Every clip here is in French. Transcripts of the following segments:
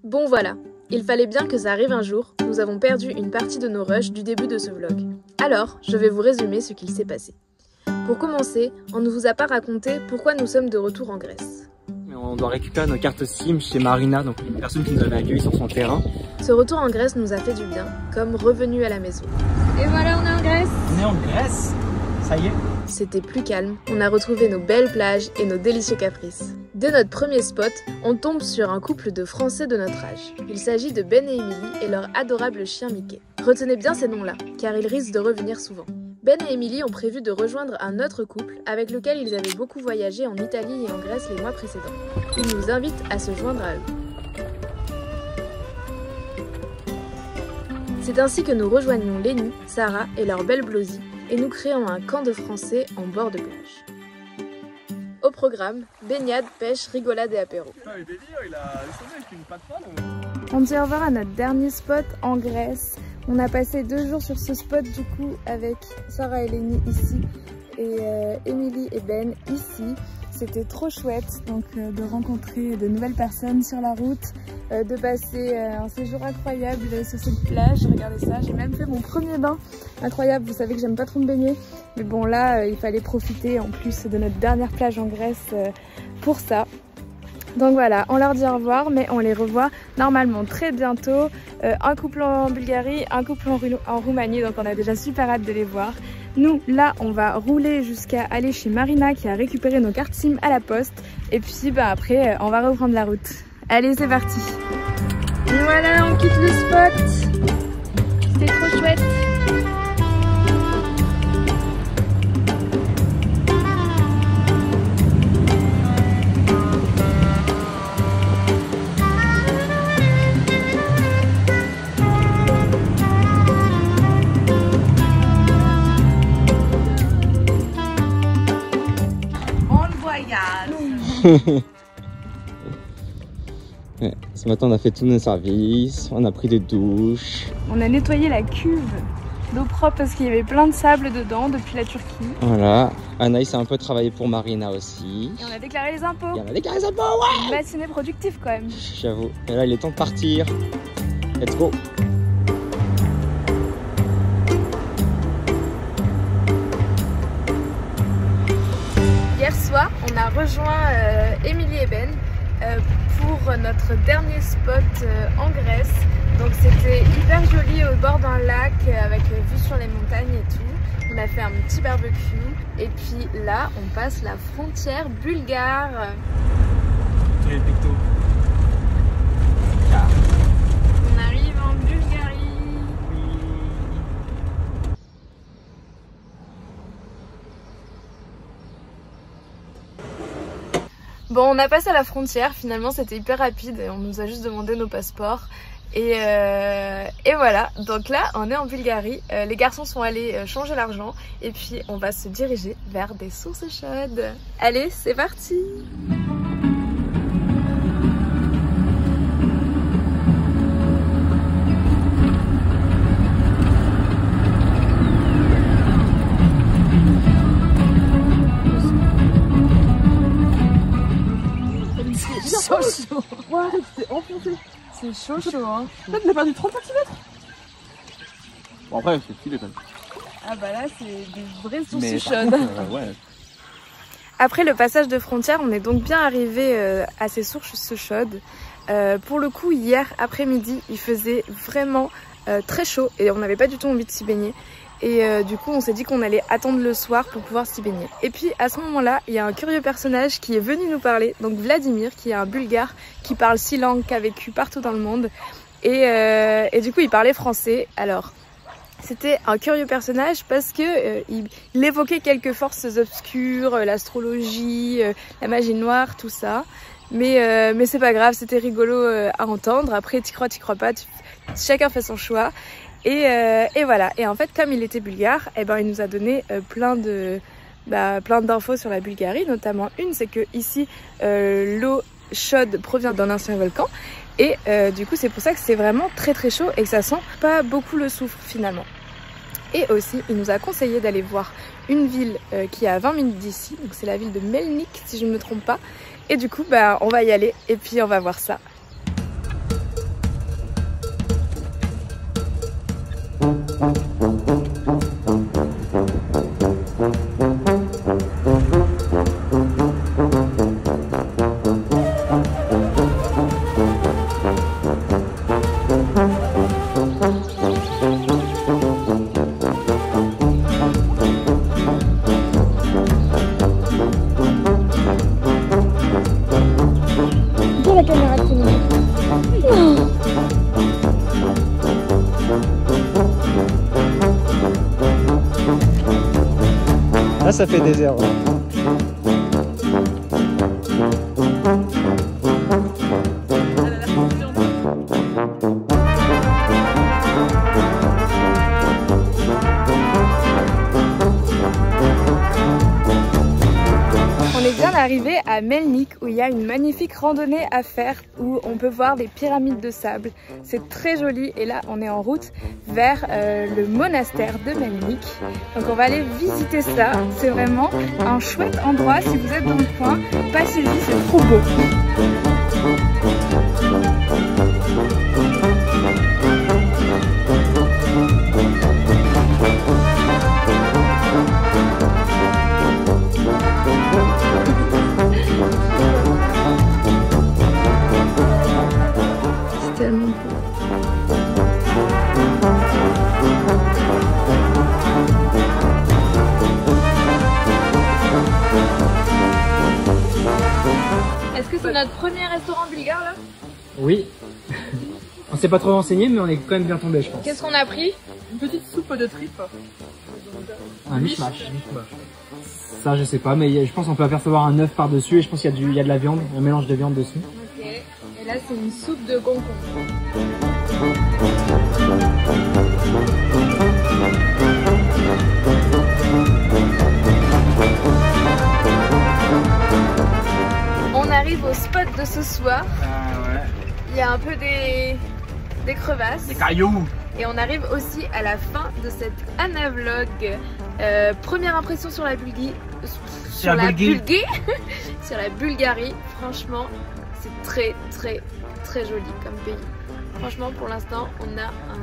Bon voilà, il fallait bien que ça arrive un jour, nous avons perdu une partie de nos rushs du début de ce vlog. Alors, je vais vous résumer ce qu'il s'est passé. Pour commencer, on ne vous a pas raconté pourquoi nous sommes de retour en Grèce. On doit récupérer nos cartes SIM chez Marina, donc une personne qui nous avait accueillis sur son terrain. Ce retour en Grèce nous a fait du bien, comme revenu à la maison. Et voilà, on est en Grèce! On est en Grèce? Ça y est? C'était plus calme, on a retrouvé nos belles plages et nos délicieux caprices. Dès notre premier spot, on tombe sur un couple de Français de notre âge. Il s'agit de Ben et Emily et leur adorable chien Mickey. Retenez bien ces noms-là, car ils risquent de revenir souvent. Ben et Emily ont prévu de rejoindre un autre couple avec lequel ils avaient beaucoup voyagé en Italie et en Grèce les mois précédents. Ils nous invitent à se joindre à eux. C'est ainsi que nous rejoignons Lénie, Sarah et leur belle Blosie, et nous créons un camp de Français en bord de plage. Au programme, baignade, pêche, rigolade et apéro. On dit au revoir à notre dernier spot en Grèce. On a passé 2 jours sur ce spot du coup avec Sarah et Lénie ici et Emily et Ben ici. C'était trop chouette donc de rencontrer de nouvelles personnes sur la route, de passer un séjour incroyable sur cette plage. Regardez ça, j'ai même fait mon premier bain. Incroyable, vous savez que j'aime pas trop me baigner. Mais bon là, il fallait profiter en plus de notre dernière plage en Grèce pour ça. Donc voilà, on leur dit au revoir, mais on les revoit normalement très bientôt. Un couple en Bulgarie, un couple en Roumanie, donc on a déjà super hâte de les voir. Nous, là, on va rouler jusqu'à aller chez Marina qui a récupéré nos cartes SIM à la poste. Et puis après, on va reprendre la route. Allez, c'est parti. Et voilà, on quitte le spot. C'était trop chouette. Ouais, ce matin on a fait tous nos services, on a pris des douches. On a nettoyé la cuve d'eau propre parce qu'il y avait plein de sable dedans depuis la Turquie. Voilà, Anaïs a un peu travaillé pour Marina aussi. Et on a déclaré les impôts. Et on a déclaré les impôts, ouais! Une matinée productive quand même. J'avoue. Et là il est temps de partir. Let's go! Hier soir, on a rejoint Emily et Ben pour notre dernier spot en Grèce. Donc c'était hyper joli au bord d'un lac avec vue sur les montagnes et tout. On a fait un petit barbecue et puis là on passe la frontière bulgare. Les pictos. On arrive en Bulgarie. Bon, on a passé à la frontière, finalement c'était hyper rapide, on nous a juste demandé nos passeports et voilà, donc là on est en Bulgarie, les garçons sont allés changer l'argent et puis on va se diriger vers des sources chaudes. Allez, c'est parti! C'est chaud. Ouais, c'est enfoncé. C'est chaud hein. Là, on a perdu 30 cm. Bon, après, c'est stylé quand même. Ah bah là, c'est des vraies sources Mais chaudes. ouais. Après le passage de frontière, on est donc bien arrivé à ces sources chaudes. Pour le coup, hier après-midi, il faisait vraiment très chaud et on n'avait pas du tout envie de s'y baigner. Et du coup, on s'est dit qu'on allait attendre le soir pour pouvoir s'y baigner. Et puis à ce moment-là, il y a un curieux personnage qui est venu nous parler, donc Vladimir, qui est un Bulgare qui parle 6 langues, qui a vécu partout dans le monde. Et du coup, il parlait français. Alors, c'était un curieux personnage parce que il évoquait quelques forces obscures, l'astrologie, la magie noire, tout ça. Mais c'est pas grave, c'était rigolo à entendre. Après, t'y crois pas, chacun fait son choix. Et voilà. Et en fait, comme il était bulgare, eh ben, il nous a donné plein d'infos sur la Bulgarie. Notamment une, c'est que ici, l'eau chaude provient d'un ancien volcan. Et du coup, c'est pour ça que c'est vraiment très très chaud et que ça sent pas beaucoup le soufre finalement. Et aussi, il nous a conseillé d'aller voir une ville qui est à 20 minutes d'ici. Donc c'est la ville de Melnik, si je ne me trompe pas. Et du coup, bah, on va y aller et puis on va voir ça. La caméra de Là, ça fait désert. Ouais. On est bien arrivé à Melnik où il y a une magnifique randonnée à faire où on peut voir des pyramides de sable. C'est très joli et là on est en route vers le monastère de Melnik. Donc on va aller visiter ça. C'est vraiment un chouette endroit si vous êtes dans le coin. Passez-y, c'est trop beau. Tellement beau. Est-ce que c'est notre premier restaurant bulgare là? Oui. On s'est pas trop renseigné, mais on est quand même bien tombé, je pense. Qu'est-ce qu'on a pris? Une petite soupe de tripes. Un mishmash. Ça, je sais pas, mais je pense qu'on peut apercevoir un œuf par-dessus et je pense qu'il y a de la viande, un mélange de viande dessus. Ok. Et là, c'est une soupe de concombre. On arrive au spot de ce soir. Ouais. Il y a un peu des crevasses. Des cailloux. Et on arrive aussi à la fin de cette Anavlog. Première impression sur la Bulgarie. Sur la Bulgarie. Franchement, c'est très très très joli comme pays. Franchement, pour l'instant, on a un...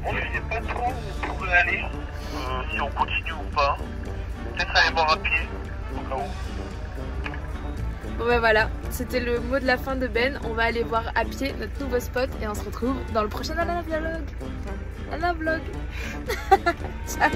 Moi, je sais pas trop où on pourrait aller, si on continue ou pas. Peut-être aller voir à pied, au cas où. Bon ben voilà, c'était le mot de la fin de Ben. On va aller voir à pied notre nouveau spot et on se retrouve dans le prochain Anavlog. Ciao.